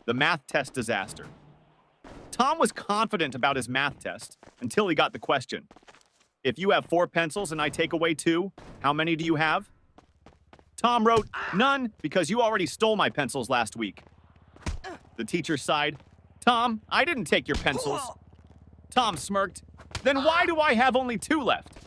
The math test disaster. Tom was confident about his math test until he got the question. If you have 4 pencils and I take away 2, how many do you have? Tom wrote, none, because you already stole my pencils last week. The teacher sighed. Tom, I didn't take your pencils. Tom smirked. Then why do I have only 2 left?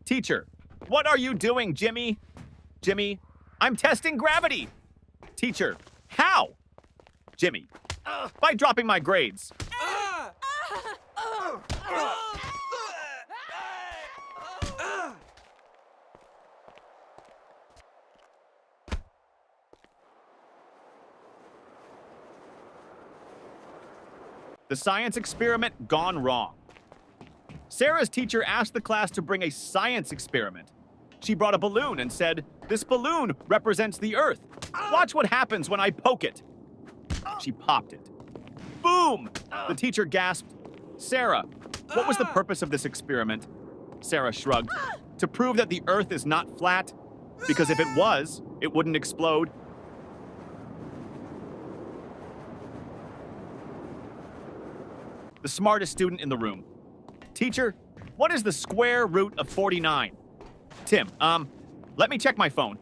Teacher, what are you doing, Jimmy? Jimmy, I'm testing gravity. Teacher, how? Jimmy, by dropping my grades. The science experiment gone wrong. Sarah's teacher asked the class to bring a science experiment. She brought a balloon and said, "This balloon represents the Earth. Watch what happens when I poke it." She popped it. Boom! The teacher gasped, "Sarah, what was the purpose of this experiment?" Sarah shrugged. "To prove that the Earth is not flat, because if it was, it wouldn't explode." The smartest student in the room. Teacher, what is the square root of 49? Tim, let me check my phone.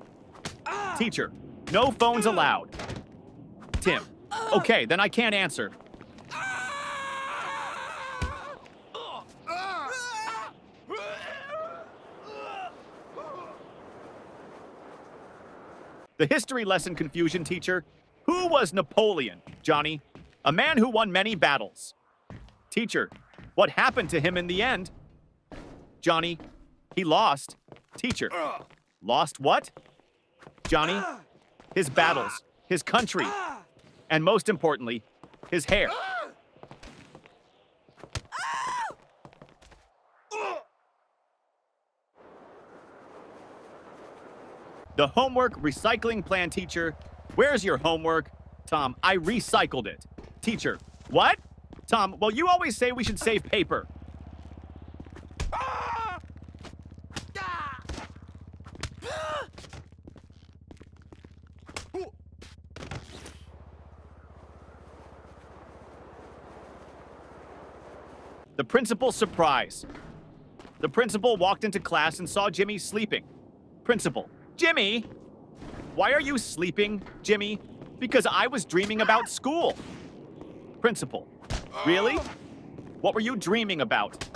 Teacher, no phones allowed. Tim, okay, then I can't answer. The history lesson confusion teacher. Who was Napoleon, Johnny? A man who won many battles. Teacher, what happened to him in the end? Johnny, he lost. Teacher, lost what? Johnny, his battles, his country, and most importantly, his hair. The homework recycling plan teacher. Where's your homework? Tom, I recycled it. Teacher, what? Tom, well, you always say we should save paper. The principal's surprise. The principal walked into class and saw Jimmy sleeping. Principal, Jimmy! Why are you sleeping, Jimmy? Because I was dreaming about school. Principal, really? What were you dreaming about?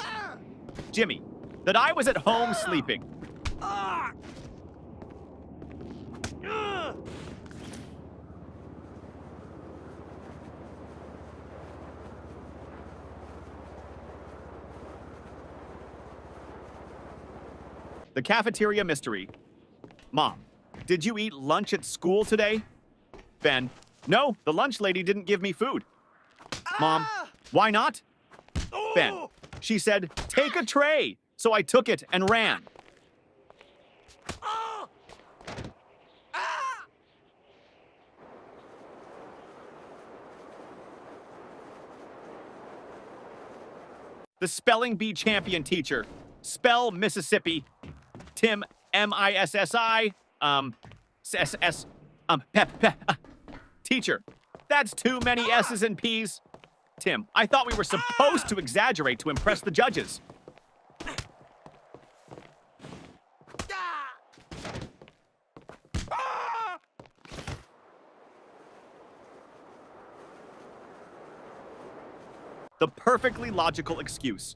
Jimmy, that I was at home sleeping. The cafeteria mystery. Mom, did you eat lunch at school today? Ben, no, the lunch lady didn't give me food. Mom, why not? Ben, she said, take a tray. So I took it and ran. The spelling bee champion teacher. Spell Mississippi. Tim, M-I-S-S-I, S-S, Teacher, that's too many S's and P's. Tim, I thought we were supposed to exaggerate to impress the judges. The perfectly logical excuse.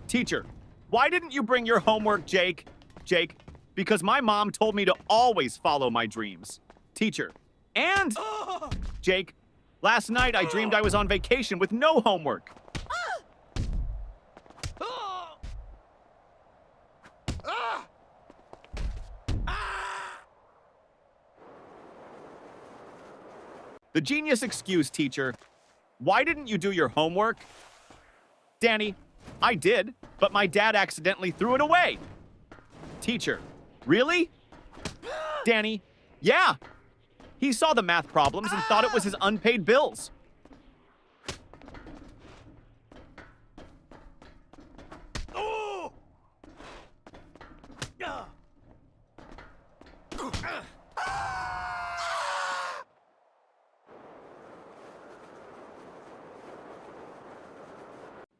Teacher, why didn't you bring your homework, Jake? Jake, because my mom told me to always follow my dreams. Teacher, and Jake, last night I dreamed I was on vacation with no homework. The genius excuse, teacher. Why didn't you do your homework? Danny, I did, but my dad accidentally threw it away. Teacher, really? Danny, yeah. He saw the math problems and thought it was his unpaid bills.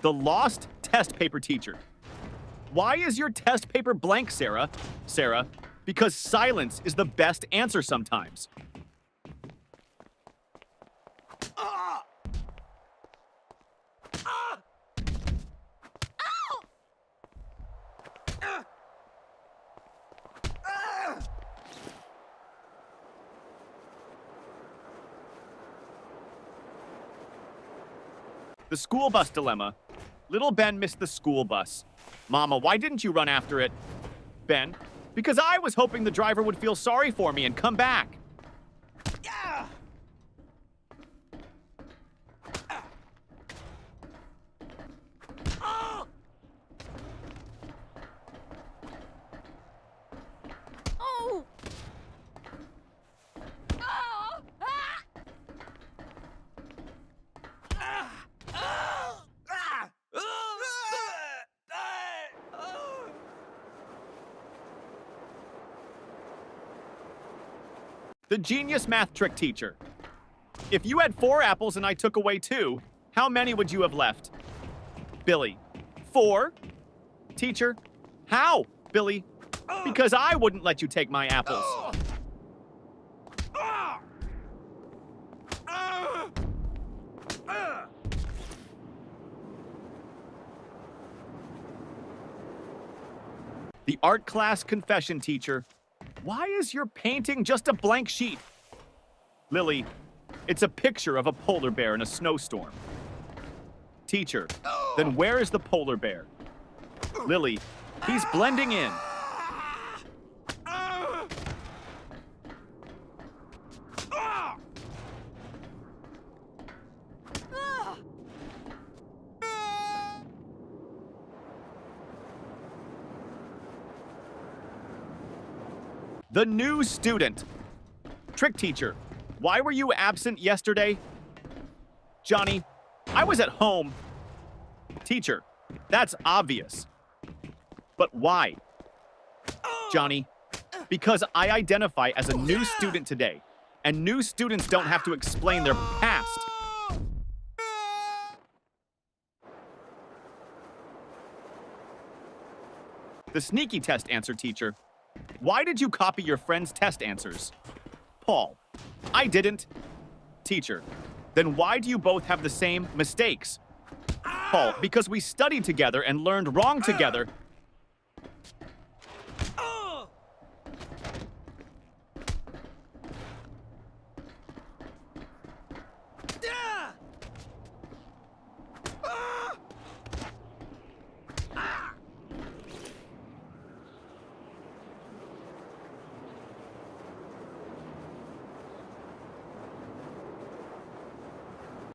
The lost test paper teacher. Why is your test paper blank, Sarah? Sarah, because silence is the best answer sometimes. The school bus dilemma. Little Ben missed the school bus. Mama, why didn't you run after it? Ben, because I was hoping the driver would feel sorry for me and come back. Yeah. Oh. Oh. The genius math trick teacher. If you had 4 apples and I took away 2, how many would you have left? Billy, 4? Teacher, how? Billy, because I wouldn't let you take my apples. The art class confession teacher. Why is your painting just a blank sheet? Lily, it's a picture of a polar bear in a snowstorm. Teacher, then where is the polar bear? Lily, he's blending in. The new student. Trick teacher, why were you absent yesterday? Johnny, I was at home. Teacher, that's obvious. But why? Johnny, because I identify as a new student today, and new students don't have to explain their past. The sneaky test answer teacher. Why did you copy your friend's test answers? Paul, I didn't. Teacher, then why do you both have the same mistakes? Paul, because we studied together and learned wrong together.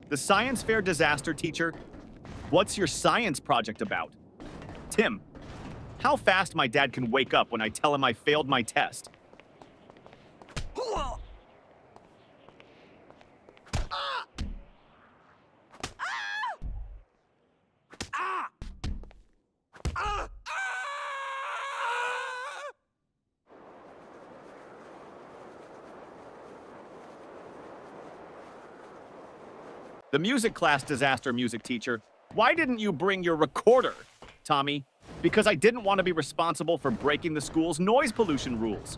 The science fair disaster teacher. What's your science project about? Tim, how fast my dad can wake up when I tell him I failed my test. The music class disaster music teacher. Why didn't you bring your recorder? Tommy, because I didn't want to be responsible for breaking the school's noise pollution rules.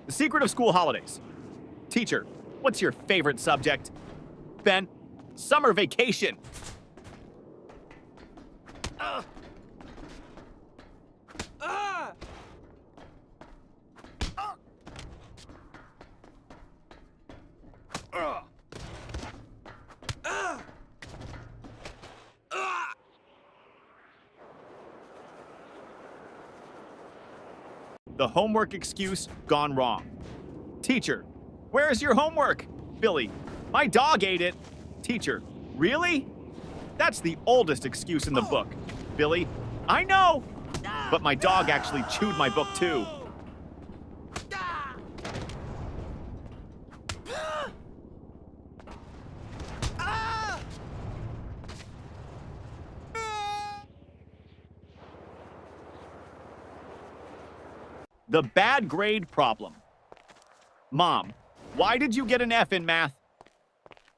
The secret of school holidays. Teacher, what's your favorite subject? Ben, summer vacation. The homework excuse gone wrong. Teacher, where's your homework? Billy, my dog ate it. Teacher, really? That's the oldest excuse in the book. Billy, I know. But my dog actually chewed my book too. The bad grade problem. Mom, why did you get an F in math?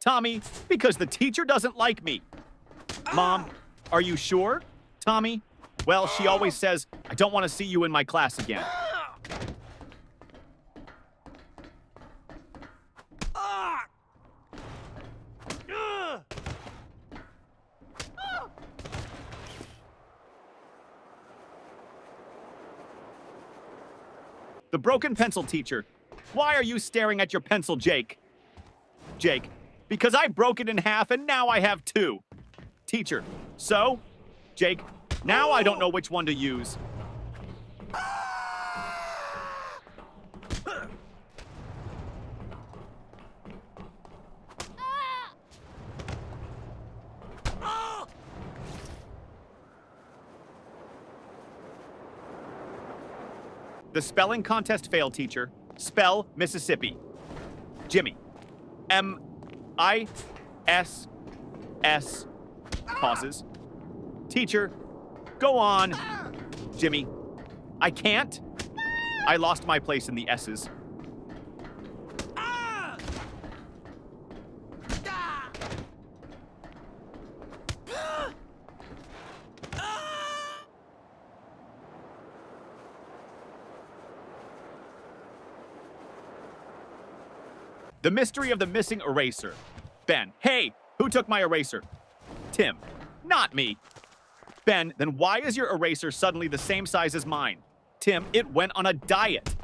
Tommy, because the teacher doesn't like me. Mom, are you sure? Tommy, well, she always says, I don't want to see you in my class again. The broken pencil teacher. Why are you staring at your pencil, Jake? Jake, because I broke it in half and now I have two. Teacher, so? Jake, now I don't know which one to use. The spelling contest failed, teacher. Spell Mississippi. Jimmy. M-I-S-S. Pauses. Teacher, go on. Jimmy. I can't. I lost my place in the S's. The mystery of the missing eraser. Ben, hey, who took my eraser? Tim, not me. Ben, then why is your eraser suddenly the same size as mine? Tim, it went on a diet.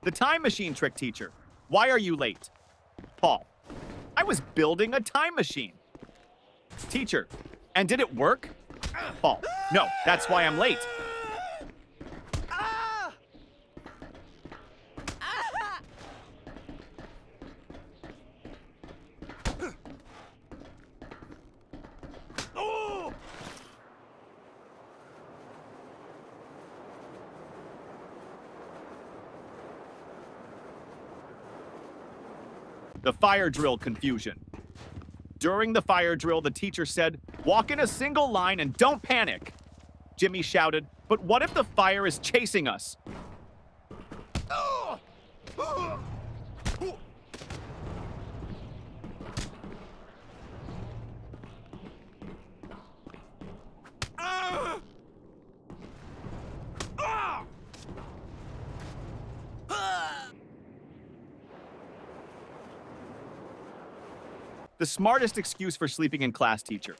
The time machine trick teacher. Why are you late? Paul. I was building a time machine. Teacher. And did it work? Paul. No, that's why I'm late. The fire drill confusion. During the fire drill, the teacher said, walk in a single line and don't panic. Jimmy shouted, but what if the fire is chasing us? The smartest excuse for sleeping in class, teacher.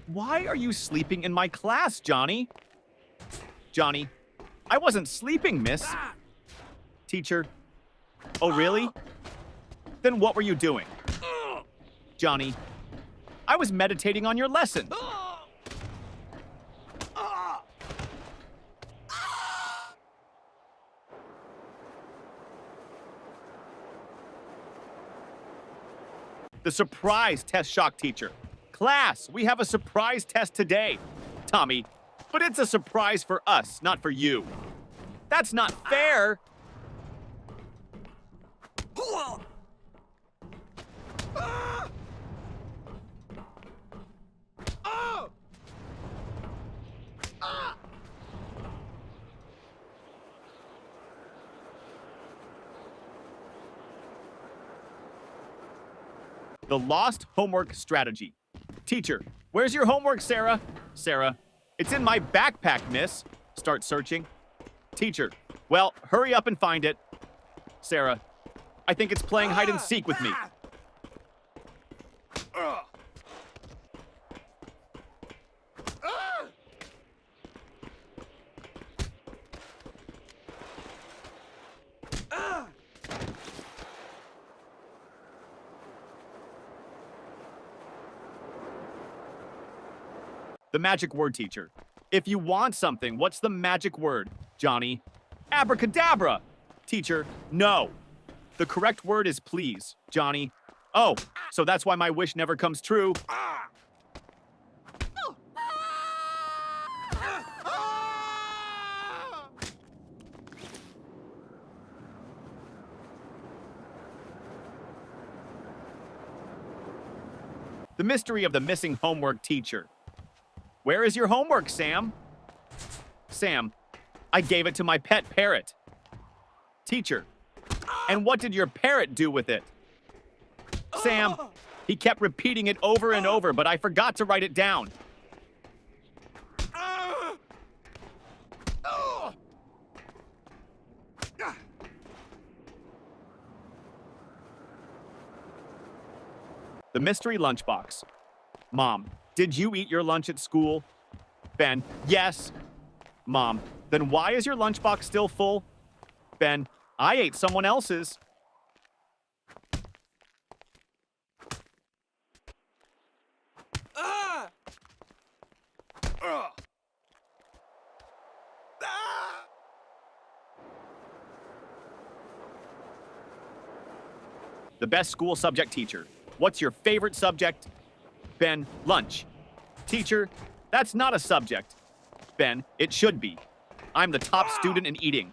Why are you sleeping in my class, Johnny? Johnny, I wasn't sleeping, miss. Teacher, oh really? Then what were you doing? Johnny, I was meditating on your lesson. The surprise test shock teacher. Class, we have a surprise test today. Tommy, but it's a surprise for us, not for you. That's not fair. The lost homework strategy. Teacher, where's your homework, Sarah? Sarah, it's in my backpack, miss. Start searching. Teacher, well, hurry up and find it. Sarah, I think it's playing hide and seek with me. The magic word, teacher. If you want something, what's the magic word, Johnny? Abracadabra! Teacher, no. The correct word is please, Johnny. Oh, so that's why my wish never comes true. The mystery of the missing homework teacher. Where is your homework, Sam? Sam, I gave it to my pet parrot. Teacher, and what did your parrot do with it? Sam, he kept repeating it over and over, but I forgot to write it down. The mystery lunchbox. Mom, did you eat your lunch at school? Ben, yes. Mom, then why is your lunchbox still full? Ben, I ate someone else's. The best school subject teacher. What's your favorite subject? Ben, lunch. Teacher, that's not a subject. Ben, it should be. I'm the top student in eating.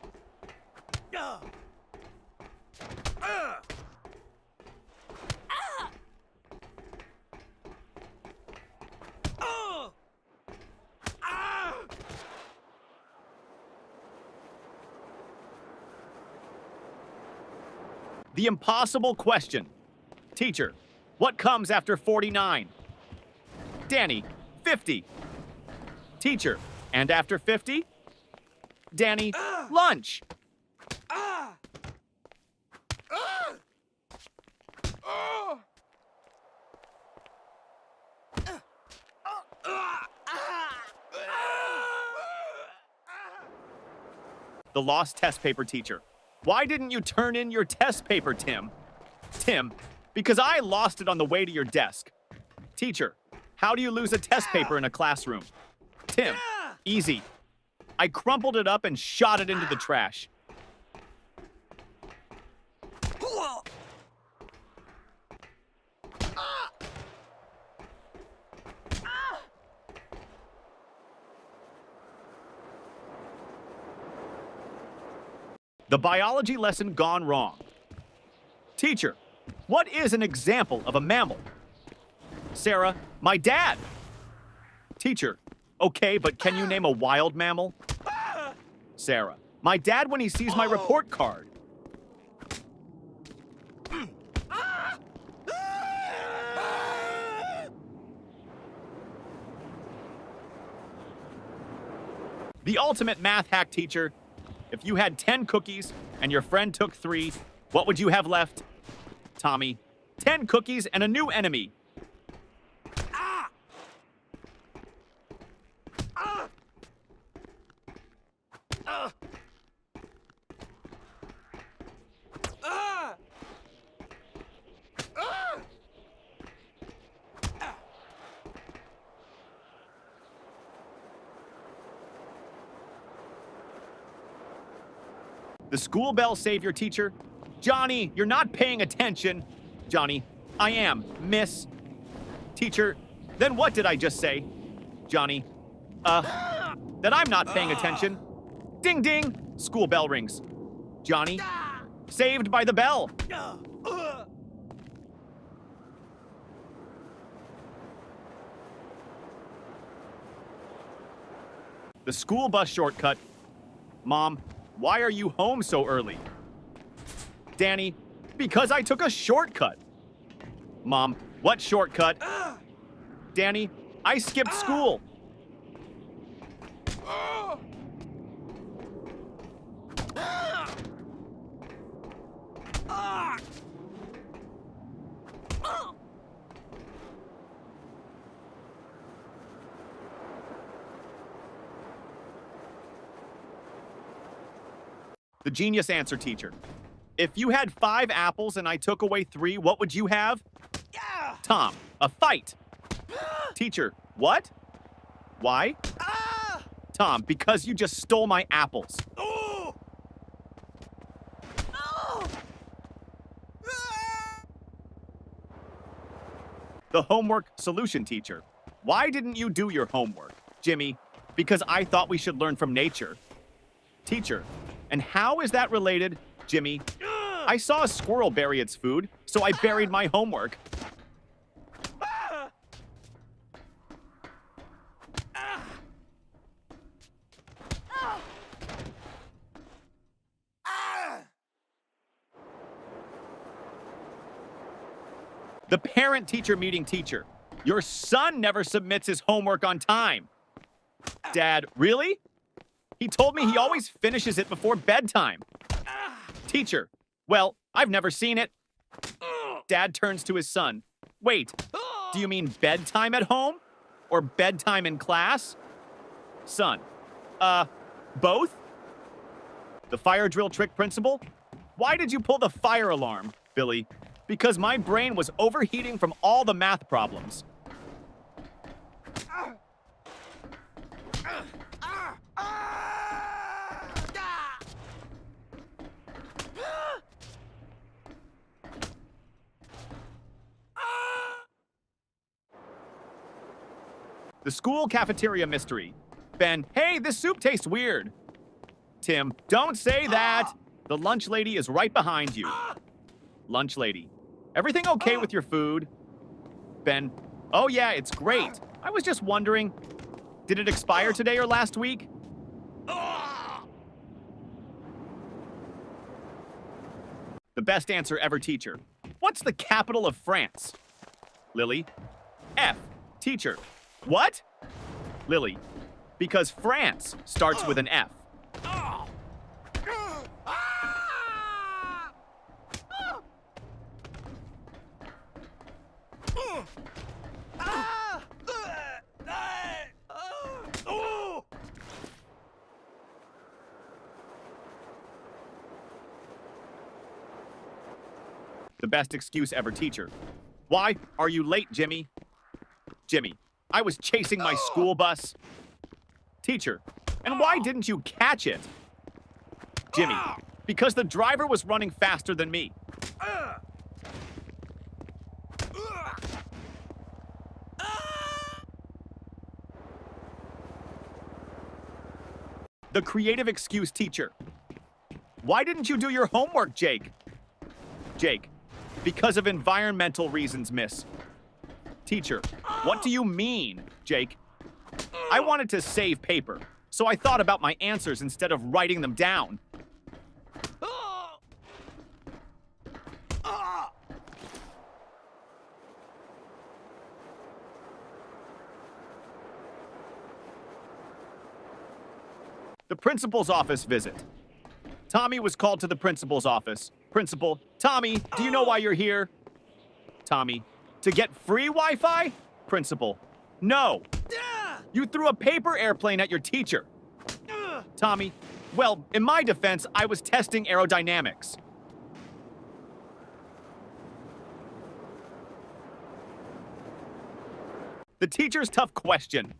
The impossible question. Teacher, what comes after 49? Danny, 50. Teacher, and after 50? Danny, lunch. The lost test paper teacher. Why didn't you turn in your test paper, Tim? Tim, because I lost it on the way to your desk. Teacher, how do you lose a test paper in a classroom? Tim, easy. I crumpled it up and shot it into the trash. The biology lesson gone wrong. Teacher, what is an example of a mammal? Sarah, my dad. Teacher, okay, but can you name a wild mammal? Sarah, my dad when he sees my report card. The ultimate math hack teacher. If you had 10 cookies and your friend took 3, what would you have left? Tommy, 10 cookies and a new enemy. The school bell saved your teacher. Johnny, you're not paying attention. Johnny, I am, miss. Teacher, then what did I just say? Johnny, that I'm not paying attention. Ding ding, school bell rings. Johnny, saved by the bell. The school bus shortcut. Mom, why are you home so early? Danny, because I took a shortcut. Mom, what shortcut? Danny, I skipped school. The genius answer teacher. If you had 5 apples and I took away 3, what would you have? Tom, a fight. Teacher, what? Why? Tom, because you just stole my apples. The homework solution teacher. Why didn't you do your homework? Jimmy, because I thought we should learn from nature. Teacher, and how is that related? Jimmy, I saw a squirrel bury its food, so I buried my homework. The parent-teacher meeting teacher. Your son never submits his homework on time. Dad, really? He told me he always finishes it before bedtime. Teacher, well, I've never seen it. Dad turns to his son. Wait, do you mean bedtime at home? Or bedtime in class? Son, both? The fire drill trick principal? Why did you pull the fire alarm, Billy? Because my brain was overheating from all the math problems. The school cafeteria mystery. Ben, hey, this soup tastes weird. Tim, don't say that. The lunch lady is right behind you. Lunch lady, everything okay with your food? Ben, oh yeah, it's great. I was just wondering, did it expire today or last week? The best answer ever teacher. What's the capital of France? Lily, F. Teacher, what? Lily, because France starts with an F. The best excuse ever teacher. Why are you late, Jimmy? Jimmy, I was chasing my school bus. Teacher, and why didn't you catch it? Jimmy, because the driver was running faster than me. The creative excuse teacher. Why didn't you do your homework, Jake? Jake, because of environmental reasons, miss. Teacher, what do you mean, Jake? I wanted to save paper, so I thought about my answers instead of writing them down. The principal's office visit. Tommy was called to the principal's office. Principal, Tommy, do you know why you're here? Tommy, to get free Wi-Fi? Principal, no. You threw a paper airplane at your teacher. Tommy, well, in my defense, I was testing aerodynamics. The teacher's tough question.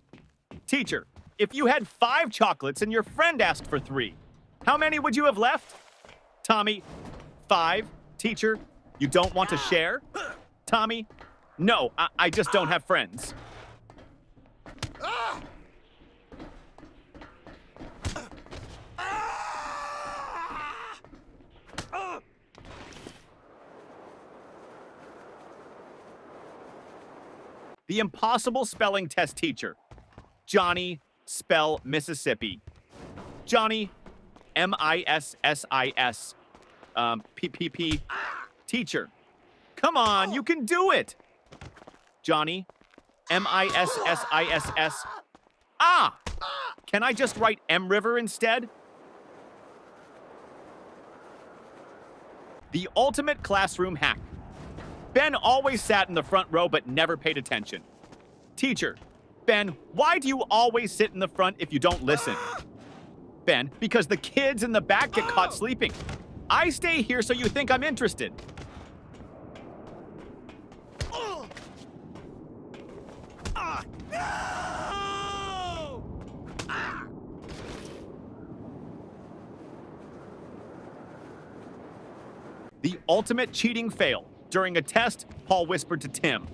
Teacher, if you had 5 chocolates and your friend asked for 3, how many would you have left? Tommy, 5. Teacher, you don't want to share? Tommy, no, I just don't have friends. The impossible spelling test teacher. Johnny, spell Mississippi. Johnny, M-I-S-S-I-S. P-P-P. Teacher. Come on, you can do it. Johnny, M-I-S-S-I-S-S. Ah! Can I just write M River instead? The ultimate classroom hack. Ben always sat in the front row but never paid attention. Teacher, Ben, why do you always sit in the front if you don't listen? Ben, because the kids in the back get caught sleeping. I stay here so you think I'm interested. The ultimate cheating fail. During a test, Paul whispered to Tim.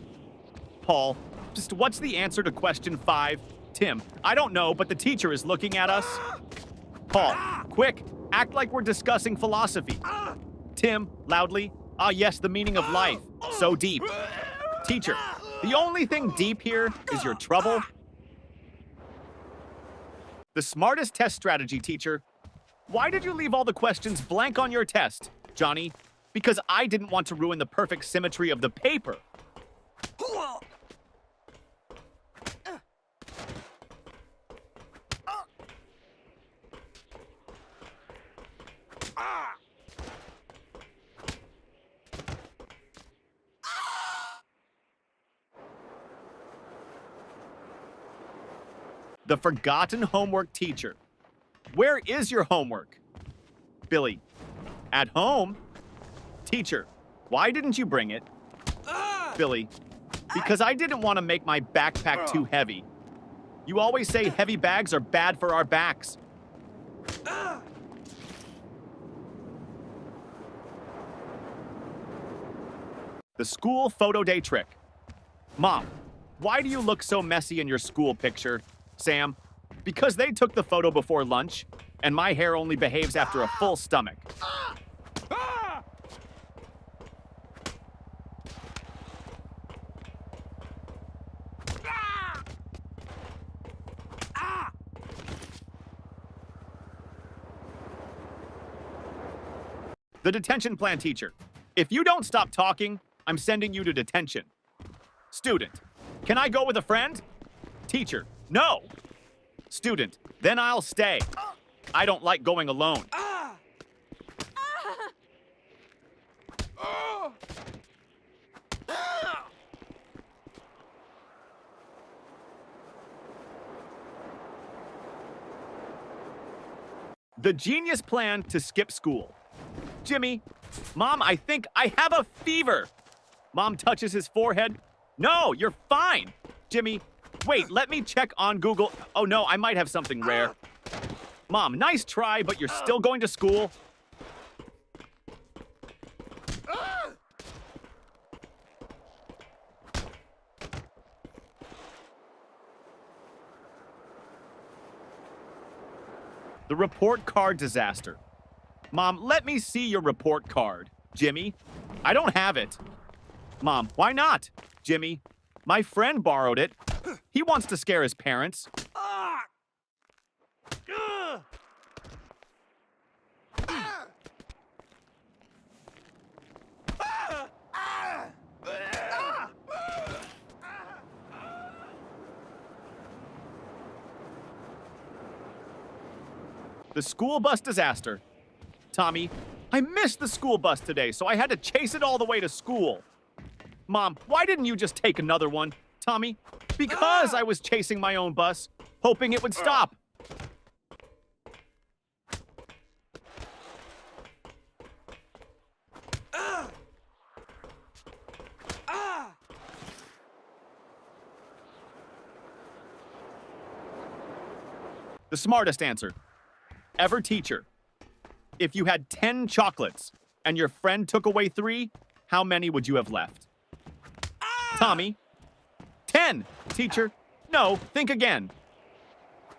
Paul, just what's the answer to question 5? Tim, I don't know, but the teacher is looking at us. Paul, quick, act like we're discussing philosophy. Tim, loudly, ah yes, the meaning of life. So deep. Teacher, the only thing deep here is your trouble. The smartest test strategy, teacher. Why did you leave all the questions blank on your test, Johnny? Because I didn't want to ruin the perfect symmetry of the paper. The forgotten homework teacher. Where is your homework? Billy. At home? Teacher. Why didn't you bring it? Billy. Because I didn't want to make my backpack too heavy. You always say heavy bags are bad for our backs. The school photo day trick. Mom, why do you look so messy in your school picture? Sam, because they took the photo before lunch, and my hair only behaves after a full stomach. The detention plan teacher. If you don't stop talking, I'm sending you to detention. Student, can I go with a friend? Teacher, no. Student, then I'll stay. I don't like going alone. The genius plan to skip school. Jimmy, Mom, I think I have a fever. Mom touches his forehead. No, you're fine. Jimmy, wait, let me check on Google. Oh no, I might have something rare. Mom, nice try, but you're still going to school. The report card disaster. Mom, let me see your report card. Jimmy, I don't have it. Mom, why not? Jimmy, my friend borrowed it. He wants to scare his parents. The school bus disaster. Tommy, I missed the school bus today, so I had to chase it all the way to school. Mom, why didn't you just take another one? Tommy, because I was chasing my own bus, hoping it would stop. The smartest answer. Ever teacher. If you had 10 chocolates and your friend took away 3, how many would you have left? Tommy. 10. Teacher. No, think again.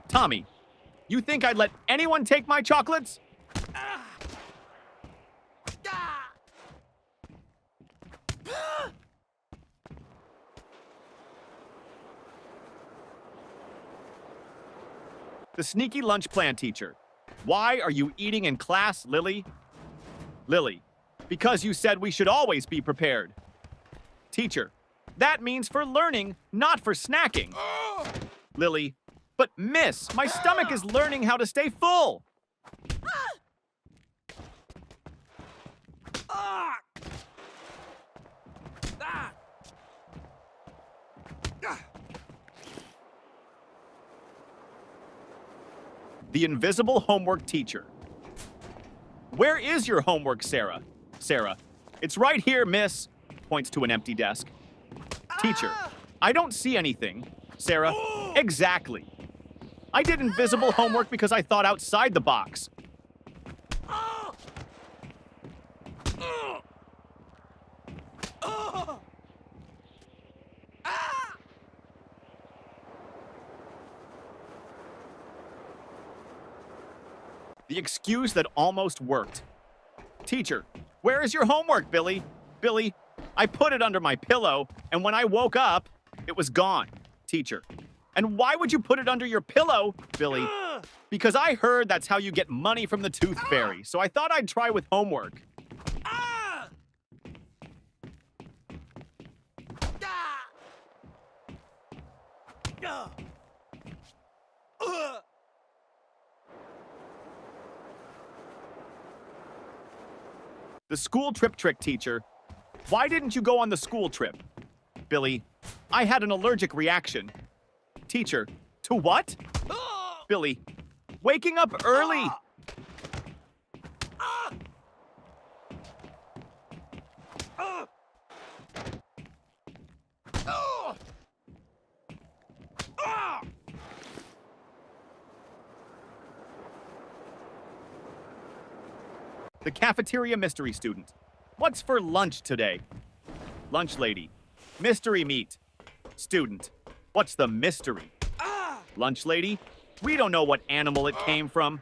Tommy. You think I'd let anyone take my chocolates? The sneaky lunch plan teacher. Why are you eating in class, Lily? Lily, because you said we should always be prepared. Teacher, that means for learning, not for snacking. Lily, but miss, my stomach is learning how to stay full. The invisible homework teacher. Where is your homework, Sarah? Sarah, it's right here, miss. Points to an empty desk. Teacher, I don't see anything. Sarah, exactly. I did invisible homework because I thought outside the box. The excuse that almost worked. Teacher, where is your homework, Billy? Billy, I put it under my pillow, and when I woke up, it was gone. Teacher, and why would you put it under your pillow, Billy? Because I heard that's how you get money from the Tooth Fairy, so I thought I'd try with homework. The school trip trick, teacher. Why didn't you go on the school trip? Billy, I had an allergic reaction. Teacher, to what? Billy, waking up early. The cafeteria mystery student. What's for lunch today? Lunch lady. Mystery meat. Student. What's the mystery? Lunch lady. We don't know what animal it came from.